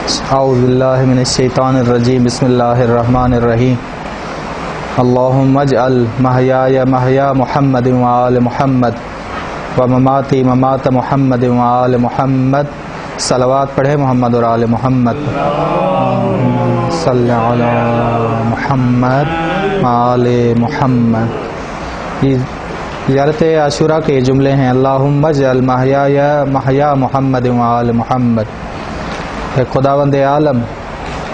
اعوذ باللہ من الشیطان الرجیم بسم اللہ الرحمن الرحیم اللہم اجعل محیای محیا محمد وآل محمد ومماتی ممات محمد وآل محمد. صلوات پڑھے محمد اور آل محمد. صلی علی محمد وآل محمد. یہ زیارت عاشوراء کے جملے ہیں. اللہم اجعل محیای محیا محمد وآل محمد. خداوند عالم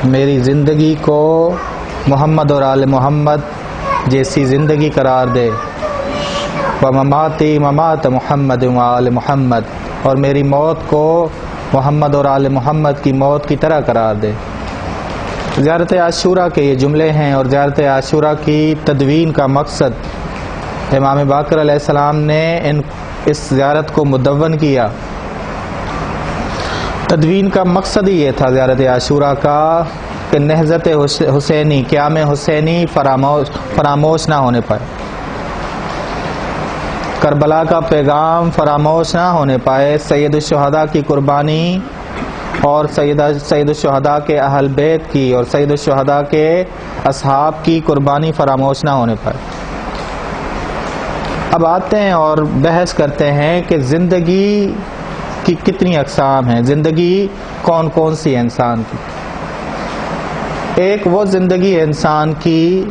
میری زندگی کو محمد اور آل محمد جیسی زندگی قرار دے. ومماتی ممات محمد وآل محمد. اور میری موت کو محمد اور آل محمد کی موت کی طرح قرار دے. زیارت عاشوراء کے یہ جملے ہیں. اور زیارت عاشوراء کی تدوین کا مقصد امام باقر علیہ السلام نے اس زیارت کو مدون کیا. تدوین کا مقصد ہی یہ تھا زیارت عاشوراء کا کہ نہضت حسینی، قیام حسینی فراموش نہ ہونے پائے. کربلا کا پیغام فراموش نہ ہونے پائے. سید الشہداء کی قربانی اور سید الشہداء کے اہل بیت کی اور سید الشہداء کے اصحاب کی قربانی فراموش نہ ہونے پائے. اب آتے ہیں اور بحث کرتے ہیں کہ زندگی کی کتنی اقسام ہیں. زندگی کون کون سی ہے انسان کی. ایک وہ زندگی ہے انسان کی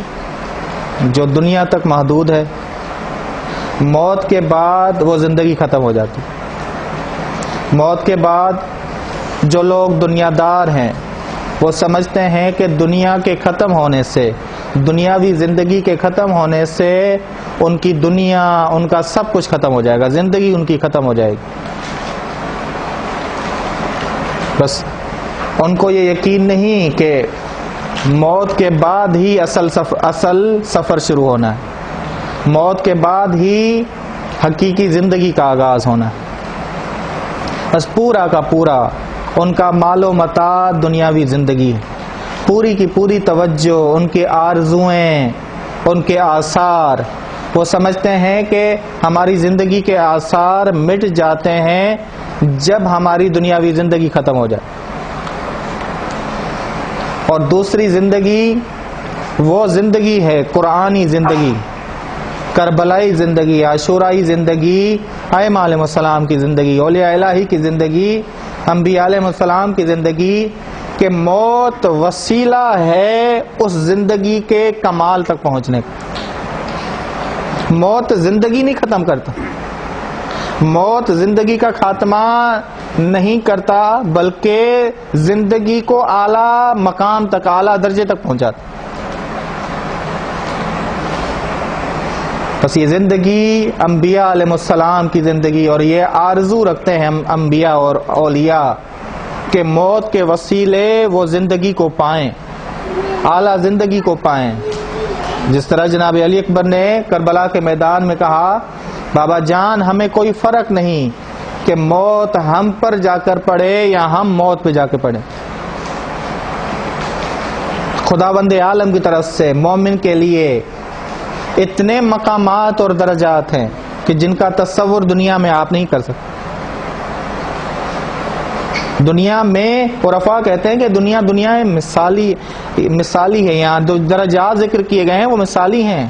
جو دنیا تک محدود ہے. موت کے بعد وہ زندگی ختم ہو جاتی. موت کے بعد جو لوگ دنیا دار ہیں وہ سمجھتے ہیں کہ دنیا کے ختم ہونے سے، دنیاوی زندگی کے ختم ہونے سے ان کی دنیا، ان کا سب کچھ ختم ہو جائے گا. زندگی ان کی ختم ہو جائے گی. بس ان کو یہ یقین نہیں کہ موت کے بعد ہی اصل سفر شروع ہونا ہے. موت کے بعد ہی حقیقی زندگی کا آغاز ہونا ہے. بس پورا کا پورا ان کا مال و متاع دنیاوی زندگی ہے. پوری کی پوری توجہ، ان کی آرزوئیں، ان کے آثار. وہ سمجھتے ہیں کہ ہماری زندگی کے آثار مٹ جاتے ہیں جب ہماری دنیاوی زندگی ختم ہو جائے. اور دوسری زندگی وہ زندگی ہے قرآنی زندگی، کربلائی زندگی، عاشورائی زندگی، ائمہ علیہ السلام کی زندگی، اولیاء الہی کی زندگی، انبیاء علیہ السلام کی زندگی. کہ موت وسیلہ ہے اس زندگی کے کمال تک پہنچنے کا. موت زندگی نہیں ختم کرتا. موت زندگی کا خاتمہ نہیں کرتا بلکہ زندگی کو اعلیٰ مقام تک، اعلیٰ درجے تک پہنچاتا. بس یہ زندگی انبیاء علیہ السلام کی زندگی. اور یہ آرزو رکھتے ہیں انبیاء اور اولیاء کہ موت کے وسیلے وہ زندگی کو پائیں، اعلیٰ زندگی کو پائیں. جس طرح جناب علی اکبر نے کربلا کے میدان میں کہا، بابا جان ہمیں کوئی فرق نہیں کہ موت ہم پر جا کر پڑے یا ہم موت پہ جا کے پڑے. خداوند عالم کی طرف سے مومن کے لیے اتنے مقامات اور درجات ہیں کہ جن کا تصور دنیا میں آپ نہیں کر سکتے. دنیا میں عرفاء کہتے ہیں کہ دنیا مثالی ہے. یہاں جو درجات ذکر کیے گئے ہیں وہ مثالی ہیں.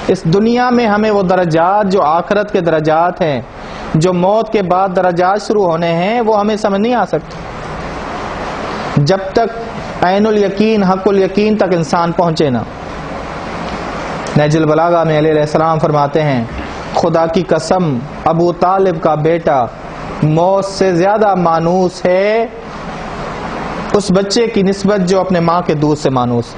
اس دنیا میں ہمیں وہ درجات جو آخرت کے درجات ہیں، جو موت کے بعد درجات شروع ہونے ہیں، وہ ہمیں سمجھ نہیں آ سکتے جب تک عین الیقین، حق الیقین تک انسان پہنچے نا. نہج البلاغہ میں علیہ السلام فرماتے ہیں، خدا کی قسم ابو طالب کا بیٹا موت سے زیادہ مانوس ہے اس بچے کی نسبت جو اپنے ماں کے دودھ سے مانوس.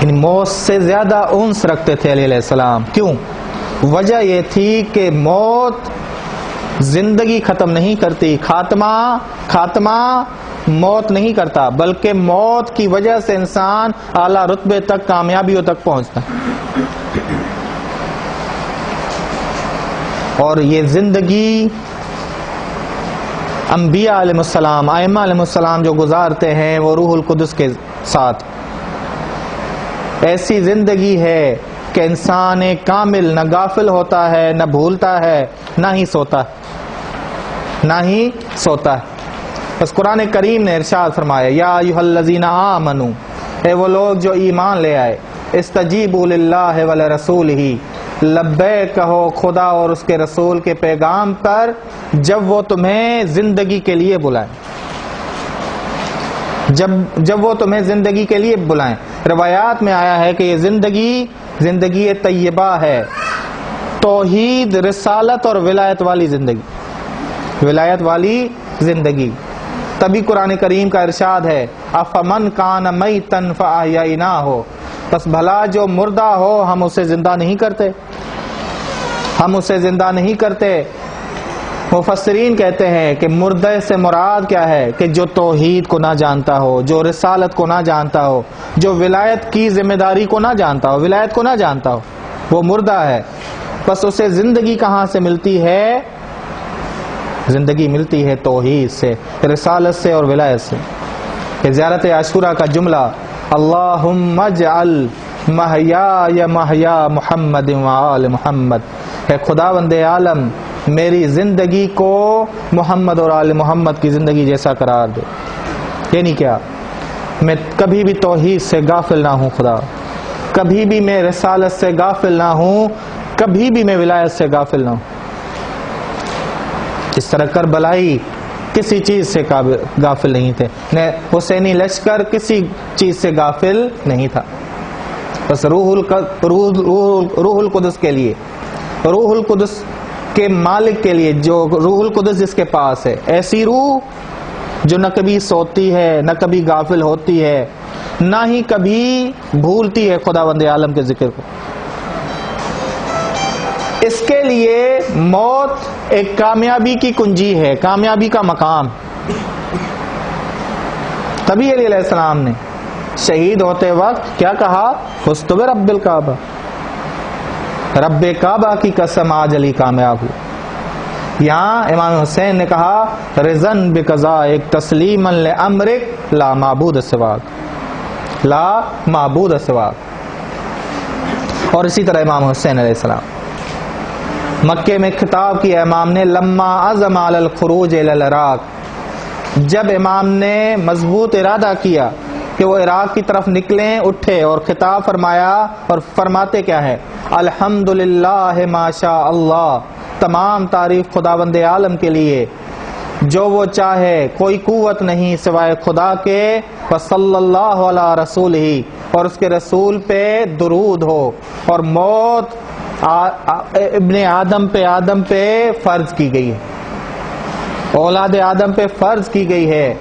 یعنی موت سے زیادہ انس رکھتے تھے علیہ السلام. کیوں؟ وجہ یہ تھی کہ موت زندگی ختم نہیں کرتی. خاتمہ موت نہیں کرتا بلکہ موت کی وجہ سے انسان اعلیٰ رتبے تک، کامیابیوں تک پہنچتا. اور یہ زندگی انبیاء علیہ السلام، ائمہ علیہ السلام جو گزارتے ہیں وہ روح القدس کے ساتھ ایسی زندگی ہے کہ انسان کامل نہ غافل ہوتا ہے، نہ بھولتا ہے، نہ ہی سوتا ہے. نہ ہی سوتا ہے۔ بس قرآن کریم نے ارشاد فرمایا یا ایھا الذین آمنوا، اے وہ لوگ جو ایمان لے آئے، استجیبوا للہ ولرسولہ، لبیک کہو خدا اور اس کے رسول کے پیغام پر جب وہ تمہیں زندگی کے لیے بلائیں، جب وہ تمہیں زندگی کے لیے بلائیں۔ روایات میں آیا ہے کہ یہ زندگی طیبہ ہے، توحید، رسالت اور ولایت والی زندگی۔ تبھی قرآن کریم کا ارشاد ہے افمن کان میتا فاحییناہ، بس بھلا جو مردہ ہو ہم اسے زندہ نہیں کرتے۔ مفسرین کہتے ہیں کہ مردے سے مراد کیا ہے کہ جو توحید کو نہ جانتا ہو، جو رسالت کو نہ جانتا ہو، جو ولایت کی ذمہ داری کو نہ جانتا ہو، ولایت کو نہ جانتا ہو، وہ مردہ ہے۔ بس اسے زندگی کہاں سے ملتی ہے؟ زندگی ملتی ہے توحید سے، رسالت سے اور ولایت سے۔ کہ زیارت عاشوراء کا جملہ اللہم اجعل محیای محیا محمد وآل محمد، ہے خداوند عالم میری زندگی کو محمد اور آل محمد کی زندگی جیسا قرار دے۔ یعنی کیا؟ میں کبھی بھی توحید سے غافل نہ ہوں خدا، کبھی بھی میں رسالت سے غافل نہ ہوں، کبھی بھی میں ولایت سے غافل نہ ہوں۔ اس طرح کربلائی کسی چیز سے غافل نہیں تھے، حسینی لشکر کسی چیز سے غافل نہیں تھا۔ بس روح القدس کے لیے، روح القدس کے مالک کے لیے، جو روح القدس جس کے پاس ہے، ایسی روح جو نہ کبھی سوتی ہے، نہ کبھی غافل ہوتی ہے، نہ ہی کبھی بھولتی ہے خداوند عالم کے ذکر کو۔ اس کے لیے موت ایک کامیابی کی کنجی ہے، کامیابی کا مقام۔ تبھی علیہ السلام نے شہید ہوتے وقت کیا کہا؟ فزت برب الکعبہ، رب کعبہ کی قسم آج علی کامیاب ہو۔ یہاں امام حسین نے کہا رضن بقضائک تسلیما لامرک لا معبود سواک، لا معبود سواک۔ اور اسی طرح امام حسین علیہ السلام مکے میں خطاب کیا امام نے لما عزم علی الخروج الی العراق، جب امام نے مضبوط ارادہ کیا کہ وہ عراق کی طرف نکلیں، اٹھے اور خطاب فرمایا، اور فرماتے کیا ہے؟ الحمدللہ ما شاء اللہ، تمام تعریف خداوند عالم کے لیے، جو وہ چاہے، کوئی قوت نہیں سوائے خدا کے، وصلی اللہ علی رسولہ، اور اس کے رسول پہ درود ہو۔ اور موت ابن آدم پہ فرض کی گئی ہے، اولاد آدم پہ فرض کی گئی ہے،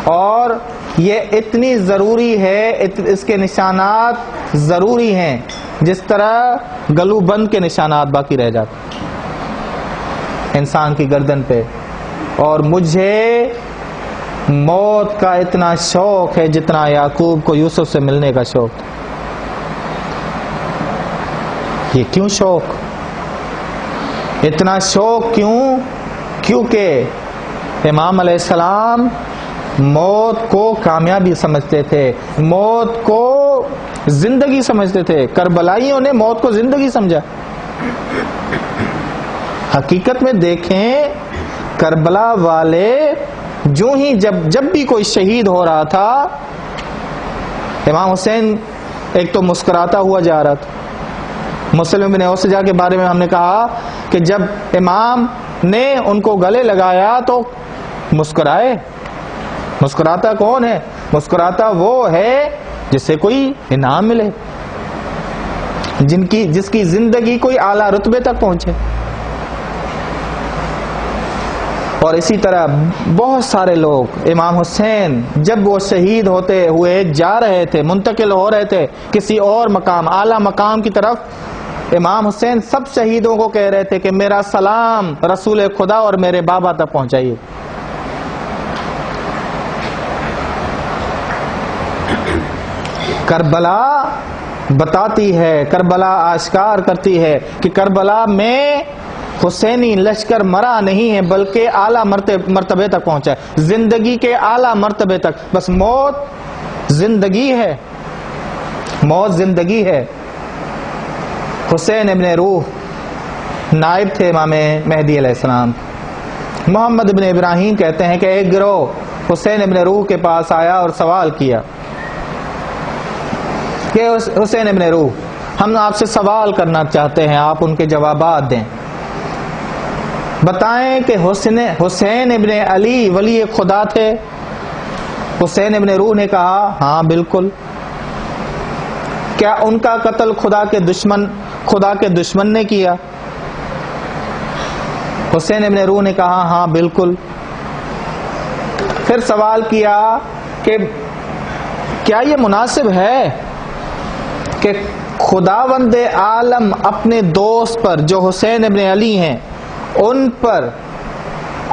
اور یہ اتنی ضروری ہے، اس کے نشانات ضروری ہیں جس طرح گلو بند کے نشانات باقی رہ جاتے انسان کی گردن پہ۔ اور مجھے موت کا اتنا شوق ہے جتنا یعقوب کو یوسف سے ملنے کا شوق تھا۔ یہ کیوں شوق؟ اتنا شوق کیوں؟ کیونکہ امام علیہ السلام موت کو کامیابی سمجھتے تھے، موت کو زندگی سمجھتے تھے۔ کربلائیوں نے موت کو زندگی سمجھا۔ حقیقت میں دیکھیں، کربلا والے جب بھی کوئی شہید ہو رہا تھا، امام حسین ایک تو مسکراتا ہوا جا رہا تھا۔ مسلم بن اوسجا کے بارے میں ہم نے کہا کہ جب امام نے ان کو گلے لگایا تو مسکرائے۔ مسکراتا کون ہے؟ مسکراتا وہ ہے جسے کوئی انعام ملے، جس کی زندگی کوئی اعلیٰ رتبے تک پہنچے۔ اور اسی طرح بہت سارے لوگ، امام حسین جب وہ شہید ہوتے ہوئے جا رہے تھے، منتقل ہو رہے تھے کسی اور مقام، اعلیٰ مقام کی طرف، امام حسین سب شہیدوں کو کہہ رہے تھے کہ میرا سلام رسول خدا اور میرے بابا تک پہنچائیے۔ کربلا بتاتی ہے، کربلا آشکار کرتی ہے کہ کربلا میں حسینی لشکر مرا نہیں ہے بلکہ اعلیٰ مرتبے تک پہنچا ہے، زندگی کے اعلیٰ مرتبے تک۔ بس موت زندگی ہے، موت زندگی ہے۔ حسین ابن روح نائب تھے امام مہدی علیہ السلام، محمد ابن ابراہیم کہتے ہیں کہ ایک گروہ حسین ابن روح کے پاس آیا اور سوال کیا کہ حسین ابن روح، ہم آپ سے سوال کرنا چاہتے ہیں، آپ ان کے جوابات دیں، بتائیں کہ حسین ابن علی ولی خدا تھے؟ حسین ابن روح نے کہا ہاں بالکل۔ کیا ان کا قتل خدا کے دشمن نے کیا؟ حسین ابن روح نے کہا ہاں بالکل۔ پھر سوال کیا کہ کیا یہ مناسب ہے کہ خداوند عالم اپنے دوست پر جو حسین ابن علی ہیں ان پر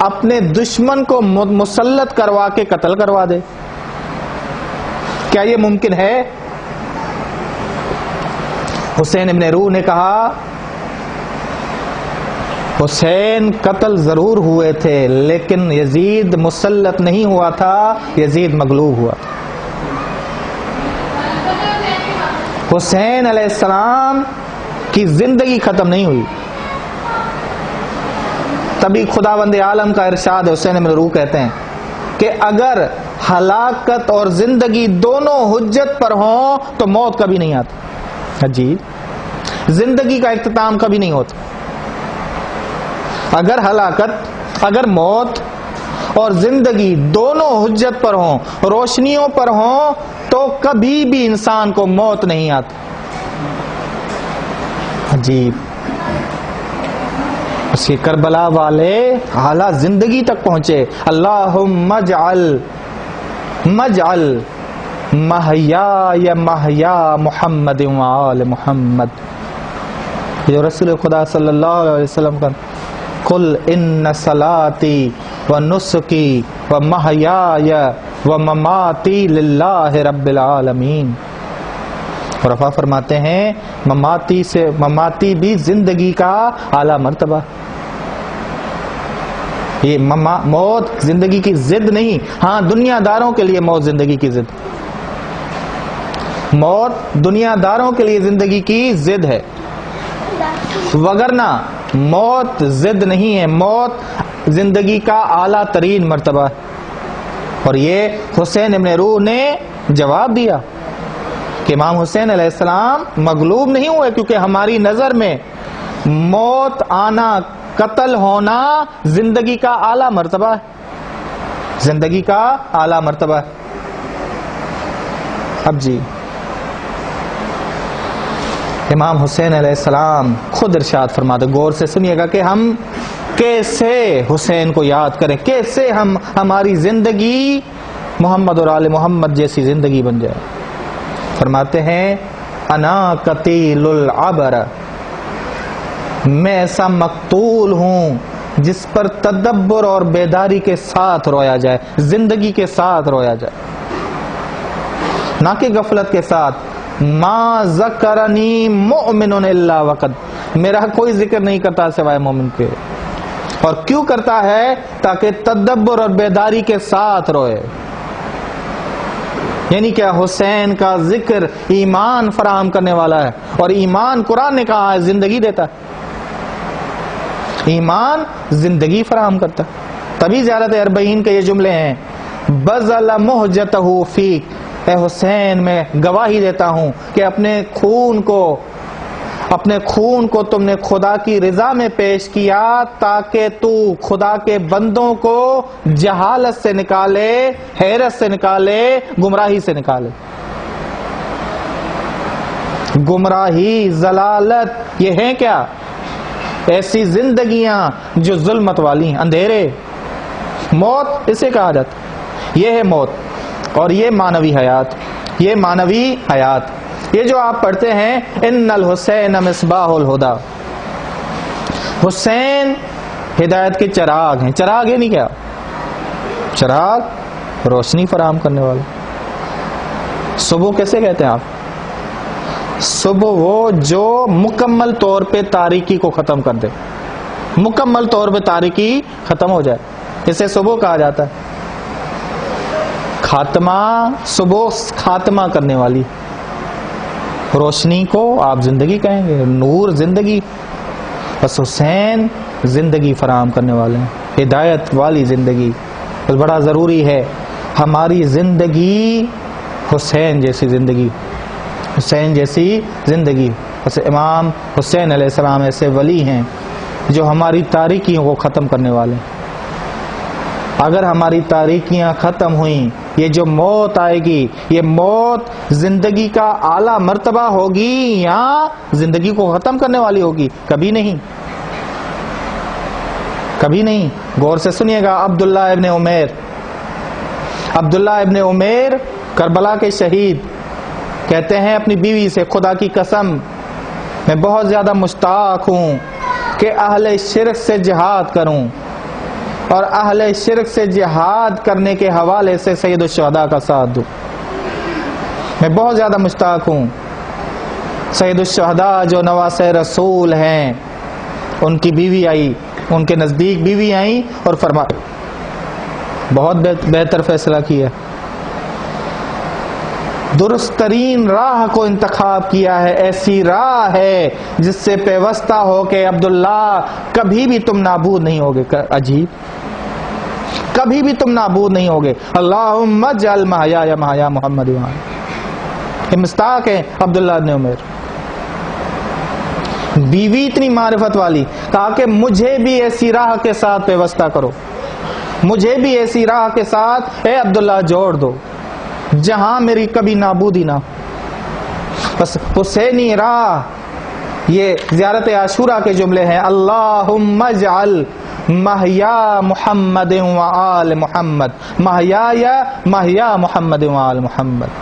اپنے دشمن کو مسلط کروا کے قتل کروا دے؟ کیا یہ ممکن ہے؟ حسین ابن روح نے کہا حسین قتل ضرور ہوئے تھے لیکن یزید مسلط نہیں ہوا تھا، یزید مغلوب ہوا تھا۔ حسین علیہ السلام کی زندگی ختم نہیں ہوئی۔ تبھی خداوند عالم کا ارشاد ہے، حسین ابن روح کہتے ہیں کہ اگر ہلاکت اور زندگی دونوں حجت پر ہوں تو موت کبھی نہیں آتی۔ عجیب، زندگی کا اختتام کبھی نہیں ہوتا۔ اگر ہلاکت، اگر موت اور زندگی دونوں حجت پر ہوں، روشنیوں پر ہوں، تو کبھی بھی انسان کو موت نہیں آتی۔ عجیب، اس کے کربلا والے اعلیٰ زندگی تک پہنچے۔ اللہم مجعل محیا محیا محمد وآل محمد، جو رسول خدا صلی اللہ علیہ وسلم کا قل ان صلاتی و نسکی و محیای و مماتی للہ رب العالمین۔ رفع فرماتے ہیں مماتی بھی زندگی کا اعلیٰ مرتبہ۔ یہ موت زندگی کی ضد نہیں، ہاں دنیا داروں کے لیے موت زندگی کی ضد، موت دنیا داروں کے لیے زندگی کی ضد ہے، وگرنہ موت ضد نہیں ہے، موت زندگی کا اعلیٰ ترین مرتبہ ہے۔ اور یہ حسین ابن روح نے جواب دیا کہ امام حسین علیہ السلام مغلوب نہیں ہوئے، کیونکہ ہماری نظر میں موت آنا، قتل ہونا زندگی کا اعلیٰ مرتبہ ہے، زندگی کا اعلیٰ مرتبہ ہے۔ اب جی امام حسین علیہ السلام خود ارشاد فرماتے، غور سے سنیے گا کہ ہم کیسے حسین کو یاد کریں، کیسے ہماری زندگی محمد اور آل محمد جیسی زندگی بن جائے۔ فرماتے ہیں انا قتیل العبر، میں ایسا مقتول ہوں جس پر تدبر اور بیداری کے ساتھ رویا جائے، زندگی کے ساتھ رویا جائے، نہ کہ غفلت کے ساتھ۔ ما ذکرنی مؤمن الا وقد، میرا کوئی ذکر نہیں کرتا سوائے مومن کے، اور کیوں کرتا ہے؟ تاکہ تدبر اور بیداری کے ساتھ روئے۔ یعنی کیا؟ حسین کا ذکر ایمان فراہم کرنے والا ہے، اور ایمان قرآن نے کہا ہے زندگی دیتا ہے، ایمان زندگی فراہم کرتا ہے۔ تبھی زیارت اربعین کے یہ جملے ہیں، بذل مہجتہ فیک، اے حسین میں گواہی دیتا ہوں کہ اپنے خون کو تم نے خدا کی رضا میں پیش کیا تاکہ تو خدا کے بندوں کو جہالت سے نکالے، حیرت سے نکالے، گمراہی سے نکالے۔ گمراہی، ضلالت، یہ ہیں کیا؟ ایسی زندگیاں جو ظلمت والی ہیں، اندھیرے۔ موت اسے کہا جاتا، یہ ہے موت، اور یہ معنوی حیات، یہ معنوی حیات۔ یہ جو آپ پڑھتے ہیں ان الحسین مصباح الہدی، حسین ہدایت کے چراغ ہیں۔ چراغ ہے نہیں کیا؟ چراغ روشنی فراہم کرنے والا۔ صبح کیسے کہتے ہیں آپ؟ صبح وہ جو مکمل طور پہ تاریکی کو ختم کر دے، مکمل طور پہ تاریکی ختم ہو جائے، اسے صبح کہا جاتا ہے۔ خاتمہ، صبح خاتمہ کرنے والی، روشنی کو آپ زندگی کہیں گے، نور زندگی، بس حسین زندگی فراہم کرنے والے ہیں۔ ہدایت والی زندگی. بس بڑا ضروری ہے ہماری زندگی حسین جیسی زندگی، حسین جیسی زندگی. بس امام حسین علیہ السلام ایسے ولی ہیں جو ہماری تاریکیوں کو ختم کرنے والے ہیں. اگر ہماری تاریکیاں ختم ہوئیں، یہ جو موت آئے گی، یہ موت زندگی کا اعلیٰ مرتبہ ہوگی یا زندگی کو ختم کرنے والی ہوگی؟ کبھی نہیں، کبھی نہیں. غور سے سنیے گا. عبداللہ ابن عمیر کربلا کے شہید کہتے ہیں اپنی بیوی سے، خدا کی قسم میں بہت زیادہ مشتاق ہوں کہ اہل شرک سے جہاد کروں اور اہل شرک سے جہاد کرنے کے حوالے سے سید الشہداء کا ساتھ دوں. میں بہت زیادہ مشتاق ہوں. سید الشہداء جو نواسہ رسول ہیں، ان کی بیوی آئی، ان کے نزدیک بیوی آئی اور فرمایا بہت بہتر فیصلہ کیا، درست ترین راہ کو انتخاب کیا ہے، ایسی راہ ہے جس سے پیوستہ ہو کہ عبداللہ کبھی بھی تم نابود نہیں ہوگے. عجیب، کبھی بھی تم نابود نہیں ہوگے. اللہم اجعل محیایا محیا محمد. یہ مستاق ہے عبداللہ ابن عمر. بیوی اتنی معرفت والی، کہا کہ مجھے بھی ایسی راہ کے ساتھ پیوستہ کرو، مجھے بھی ایسی راہ کے ساتھ اے عبداللہ جوڑ دو جہاں میری کبھی نابودی نہ. بس حسینی راہ، یہ زیارت عاشورہ کے جملے ہیں. اللہم اجعل محیا محمد و آل محمد، محیا محیا محمد و آل محمد.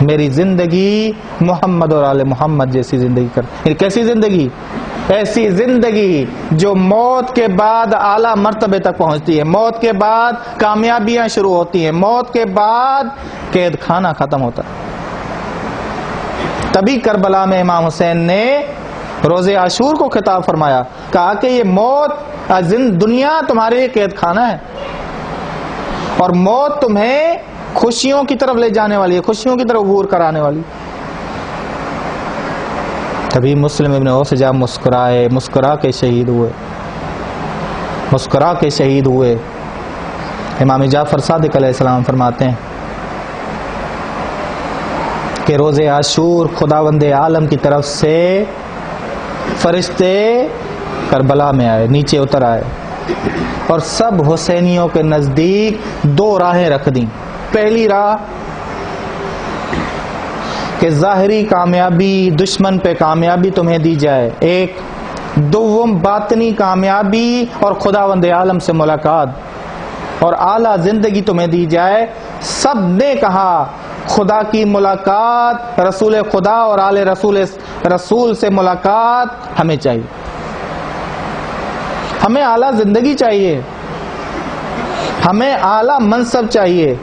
میری زندگی محمد اور آل محمد جیسی زندگی کر. کیسی زندگی؟ ایسی زندگی جو موت کے بعد اعلیٰ مرتبے تک پہنچتی ہے، موت کے بعد کامیابیاں شروع ہوتی ہیں، موت کے بعد قید خانہ ختم ہوتا ہے. تبھی کربلا میں امام حسین نے روز عاشور کو خطاب فرمایا، کہا کہ یہ موت، دنیا تمہارے لیے قید خانہ ہے اور موت تمہیں خوشیوں کی طرف لے جانے والی ہے، خوشیوں کی طرف عبور کرانے والی. تبھی مسلم ابن اوس جب مسکرائے، مسکرا کے شہید ہوئے، مسکرا کے شہید ہوئے. امام جعفر صادق علیہ السلام فرماتے ہیں کہ روز عاشور خداوند عالم کی طرف سے فرشتے کربلا میں آئے، نیچے اتر آئے اور سب حسینیوں کے نزدیک دو راہیں رکھ دیں. پہلی راہ کہ ظاہری کامیابی، دشمن پہ کامیابی تمہیں دی جائے، ایک. دوم باطنی کامیابی اور خداوند عالم سے ملاقات اور اعلیٰ زندگی تمہیں دی جائے. سب نے کہا خدا کی ملاقات، رسول خدا اور آل رسول سے ملاقات ہمیں چاہیے، ہمیں اعلیٰ زندگی چاہیے، ہمیں اعلیٰ منصب چاہیے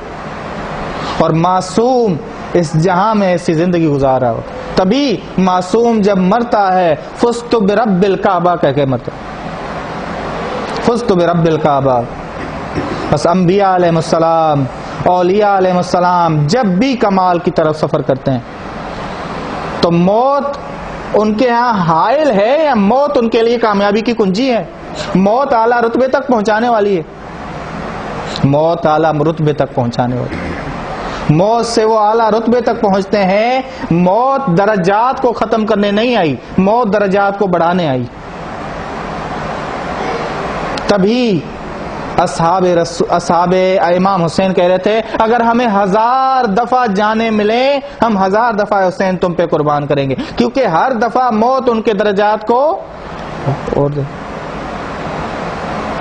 اور معصوم اس جہاں میں ایسی زندگی گزارا ہو. تبھی معصوم جب مرتا ہے فزت برب الکعبہ کہہ کے مرتا، فزت برب الکعبہ. بس انبیاء علیہ السلام، اولیاء علیہ السلام جب بھی کمال کی طرف سفر کرتے ہیں تو موت ان کے ہاں حائل ہے یا موت ان کے لیے کامیابی کی کنجی ہے؟ موت اعلیٰ رتبے تک پہنچانے والی ہے، موت اعلیٰ رتبے تک پہنچانے والی ہے. موت سے وہ اعلیٰ رتبے تک پہنچتے ہیں. موت درجات کو ختم کرنے نہیں آئی، موت درجات کو بڑھانے آئی. تبھی اصحاب امام حسین کہہ رہے تھے اگر ہمیں 1000 دفعہ جانیں ملیں ہم 1000 دفعہ حسین تم پہ قربان کریں گے، کیونکہ ہر دفعہ موت ان کے درجات کو اور دے.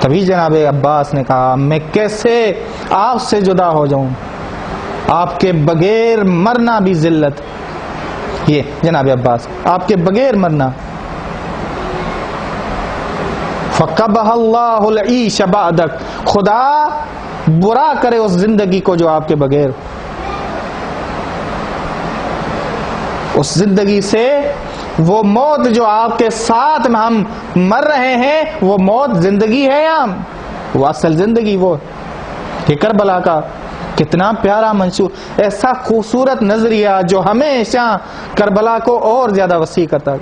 تبھی جناب عباس نے کہا میں کیسے آپ سے جدا ہو جاؤں، آپ کے بغیر مرنا بھی ذلت. یہ جناب عباس، آپ کے بغیر مرنا. فَقَبَحَ اللَّهُ الْعِيشَ بَعْدَكَ، خدا برا کرے اس زندگی کو جو آپ کے بغیر، اس زندگی سے وہ موت جو آپ کے ساتھ میں ہم مر رہے ہیں وہ موت زندگی ہے یا وہ اصل زندگی؟ وہ یہ کربلا کا کتنا پیارا منشور، ایسا خوبصورت نظریہ جو ہمیشہ کربلا کو اور زیادہ وسیع کرتا ہے.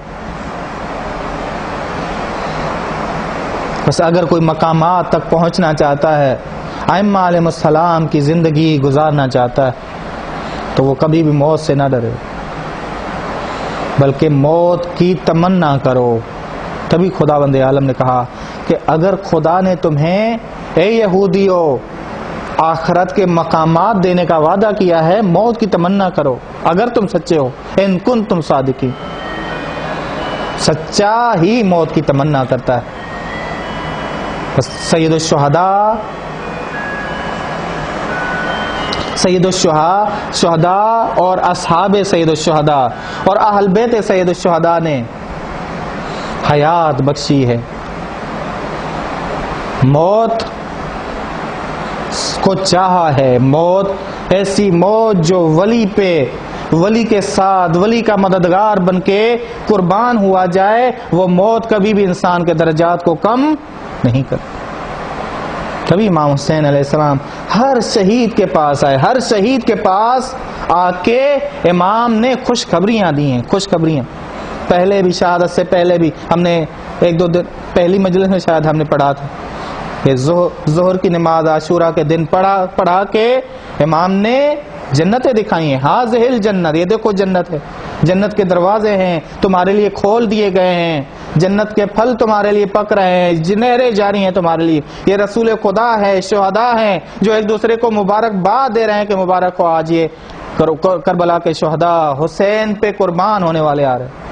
بس اگر کوئی مقامات تک پہنچنا چاہتا ہے، ائمہ علیہ السلام کی زندگی گزارنا چاہتا ہے، تو وہ کبھی بھی موت سے نہ ڈرے، بلکہ موت کی تمنا کرو۔ تبھی خداوند عالم نے کہا کہ اگر خدا نے تمہیں اے یہودیو آخرت کے مقامات دینے کا وعدہ کیا ہے، موت کی تمنا کرو اگر تم سچے ہو، ان کنتم صادقین۔ سچا ہی موت کی تمنا کرتا ہے۔ بس سید الشہداء اور اصحاب سید الشہداء اور اہل بیت سید الشہداء نے حیات بخشی ہے۔ موت کو چاہا ہے، موت ایسی موت جو ولی کے ساتھ ولی کا مددگار بن کے قربان ہوا جائے، وہ موت کبھی بھی انسان کے درجات کو کم نہیں کرتی۔ کبھی امام حسین علیہ السلام ہر شہید کے پاس آئے، ہر شہید کے پاس آ کے امام نے خوشخبریاں دی ہیں، خوشخبریاں۔ پہلے بھی شہادت سے پہلے بھی ہم نے ایک دو دن پہلی مجلس میں شاید ہم نے پڑھا تھا کہ ظہر کی نماز عاشورہ کے دن پڑھا کے امام نے جنتیں دکھائی ہیں۔ ہاذہ الجنت، یہ دیکھو جنت ہے، جنت کے دروازے ہیں تمہارے لیے کھول دیے گئے ہیں، جنت کے پھل تمہارے لیے پک رہے ہیں، نہریں جاری ہیں تمہارے لیے۔ یہ رسول خدا ہے، شہداء ہیں جو ایک دوسرے کو مبارکباد دے رہے ہیں کہ مبارک ہو، آج یہ کربلا کے شہداء حسین پہ قربان ہونے والے آ رہے ہیں۔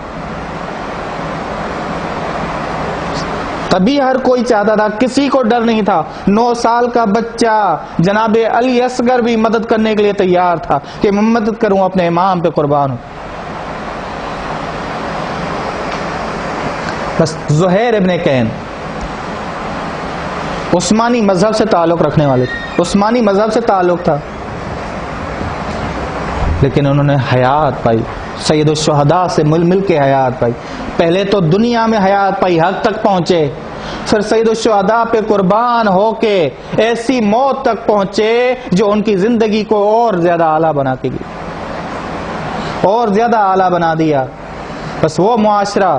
تبھی ہر کوئی چاہتا تھا، کسی کو ڈر نہیں تھا۔ 9 سال کا بچہ جناب علی اصغر بھی مدد کرنے کے لیے تیار تھا کہ میں مدد کروں، اپنے امام پہ قربان ہوں۔ بس زہیر ابن کین عثمانی مذہب سے تعلق رکھنے والے تھے، عثمانی مذہب سے تعلق تھا، لیکن انہوں نے حیات پائی، سید الشہداء سے مل کے حیات پائی۔ پہلے تو دنیا میں حیات پائی، حق تک پہنچے، پھر سید الشہداء پہ قربان ہو کے ایسی موت تک پہنچے جو ان کی زندگی کو اور زیادہ اعلیٰ بنا کے گئی، اور زیادہ اعلیٰ بنا دیا۔ بس وہ معاشرہ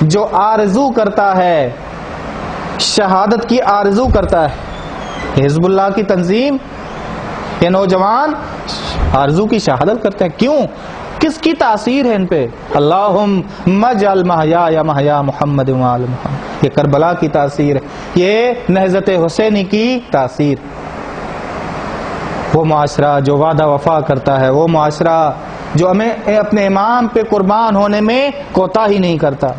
جو آرزو کرتا ہے، شہادت کی آرزو کرتا ہے، حزب اللہ کی تنظیم، یہ نوجوان آرزو کی شہادت کرتے ہیں، کیوں؟ کس کی تاثیر ہے ان پہ؟ اللہم اجعل محیایا محیا محمد وآل محمد، یہ کربلا کی تاثیر ہے، یہ نہضت حسینی کی تاثیر۔ وہ معاشرہ جو وعدہ وفا کرتا ہے، وہ معاشرہ جو ہمیں اپنے امام پہ قربان ہونے میں کوتاہی نہیں کرتا۔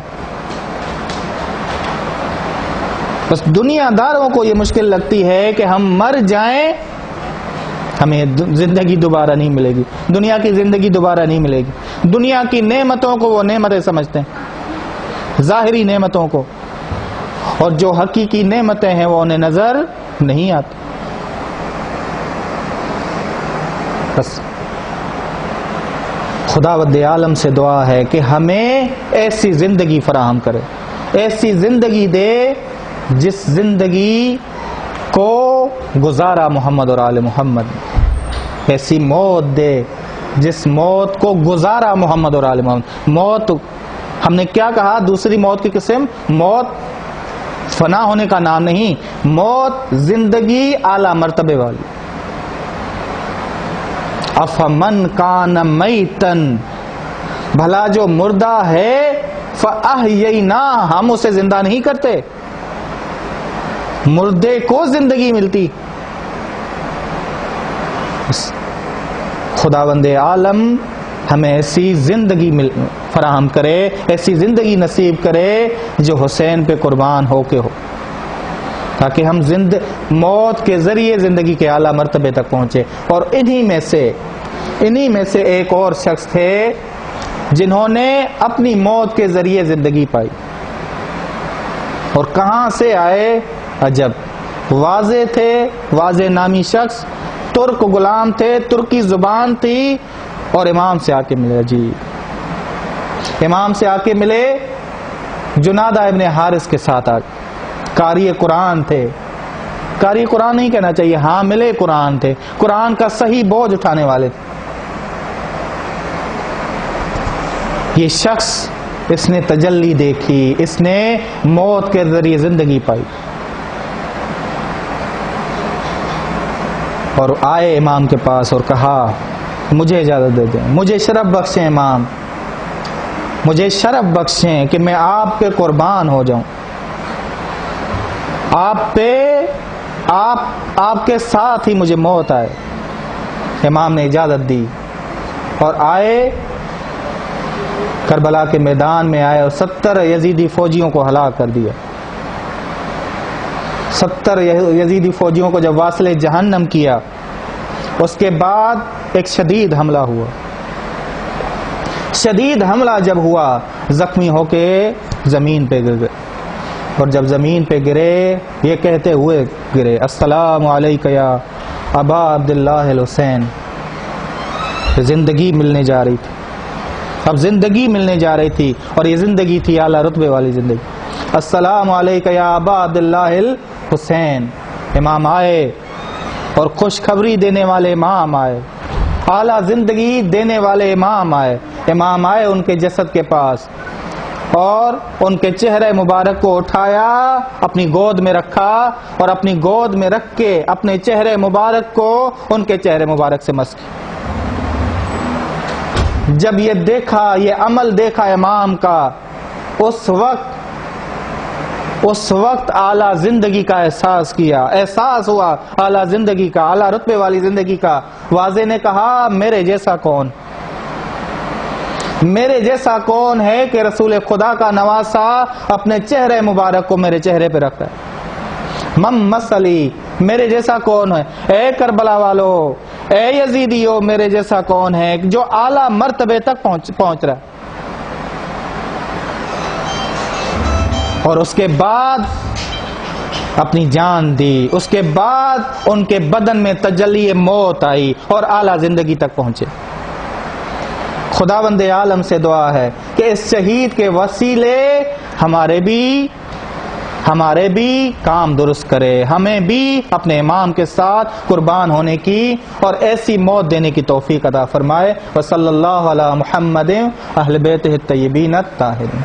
بس دنیا داروں کو یہ مشکل لگتی ہے کہ ہم مر جائیں، ہمیں زندگی دوبارہ نہیں ملے گی، دنیا کی زندگی دوبارہ نہیں ملے گی۔ دنیا کی نعمتوں کو وہ نعمتیں سمجھتے ہیں، ظاہری نعمتوں کو، اور جو حقیقی نعمتیں ہیں وہ انہیں نظر نہیں آتی۔ بس خداوند عالم سے دعا ہے کہ ہمیں ایسی زندگی فراہم کرے، ایسی زندگی دے جس زندگی کو گزارا محمد اور آل محمد، ایسی موت دے جس موت کو گزارا محمد اور آل محمد۔ موت ہم نے کیا کہا؟ دوسری موت کی قسم، موت فنا ہونے کا نام نہیں، موت زندگی اعلی مرتبے والی۔ افمن کان میتن، بھلا جو مردہ ہے، فاحیینا، ہم اسے زندہ نہیں کرتے، مردے کو زندگی ملتی۔ خداوند عالم ہمیں ایسی زندگی فراہم کرے، ایسی زندگی نصیب کرے جو حسین پہ قربان ہو کے ہو، تاکہ ہم موت کے ذریعے زندگی کے اعلیٰ مرتبے تک پہنچے۔ اور انہی میں سے ایک اور شخص تھے جنہوں نے اپنی موت کے ذریعے زندگی پائی، اور کہاں سے آئے؟ عجب، واضح تھے، واضح نامی شخص، ترک غلام تھے، ترکی زبان تھی، اور امام سے آ کے ملے۔ جی، امام سے آ کے ملے، جنادہ ابن حارث کے ساتھ آ، قاری قرآن تھے، قاری قرآن نہیں کہنا چاہیے، حامل قرآن تھے، قرآن کا صحیح بوجھ اٹھانے والے تھے۔ یہ شخص اس نے تجلی دیکھی، اس نے موت کے ذریعے زندگی پائی. اور آئے امام کے پاس اور کہا مجھے اجازت دے دیں، مجھے شرف بخشیں امام، مجھے شرف بخشیں کہ میں آپ پہ قربان ہو جاؤں، آپ کے ساتھ ہی مجھے موت آئے. امام نے اجازت دی اور آئے، کربلا کے میدان میں آئے اور 70 یزیدی فوجیوں کو ہلاک کر دیا. 70 یزیدی فوجیوں کو جب واصل جہنم کیا، اس کے بعد ایک شدید حملہ ہوا. شدید حملہ جب ہوا، زخمی ہو کے زمین پہ گر گئے، اور جب زمین پہ گرے یہ کہتے ہوئے گرے السلام علیک یا ابا عبداللہ الحسین. زندگی ملنے جا رہی تھی، اب زندگی ملنے جا رہی تھی، اور یہ زندگی تھی اعلیٰ رتبے والی زندگی. السلام علیک یا ابا عبداللہ الحسین. امام آئے اور خوشخبری دینے والے امام آئے، اعلیٰ زندگی دینے والے امام آئے. امام آئے ان کے جسد کے پاس اور ان کے چہرے مبارک کو اٹھایا، اپنی گود میں رکھا، اور اپنی گود میں رکھ کے اپنے چہرے مبارک کو ان کے چہرے مبارک سے مس کیا. جب یہ دیکھا، یہ عمل دیکھا امام کا، اس وقت اعلیٰ زندگی کا احساس کیا، احساس ہوا اعلیٰ زندگی کا، اعلیٰ رتبے والی زندگی کا. واضح نے کہا میرے جیسا کون، میرے جیسا کون ہے کہ رسول خدا کا نواسا اپنے چہرے مبارک کو میرے چہرے پہ رکھتا ہے. مم مسلی، میرے جیسا کون ہے؟ اے کربلا والو، اے یزیدیو، میرے جیسا کون ہے جو اعلیٰ مرتبے تک پہنچ رہا ہے؟ اور اس کے بعد اپنی جان دی، اس کے بعد ان کے بدن میں تجلی موت آئی اور اعلیٰ زندگی تک پہنچے. خداوند عالم سے دعا ہے کہ اس شہید کے وسیلے ہمارے بھی کام درست کرے، ہمیں بھی اپنے امام کے ساتھ قربان ہونے کی اور ایسی موت دینے کی توفیق عطا فرمائے. وصلی اللہ علی محمد اہل بیتہ الطیبین الطاہرین.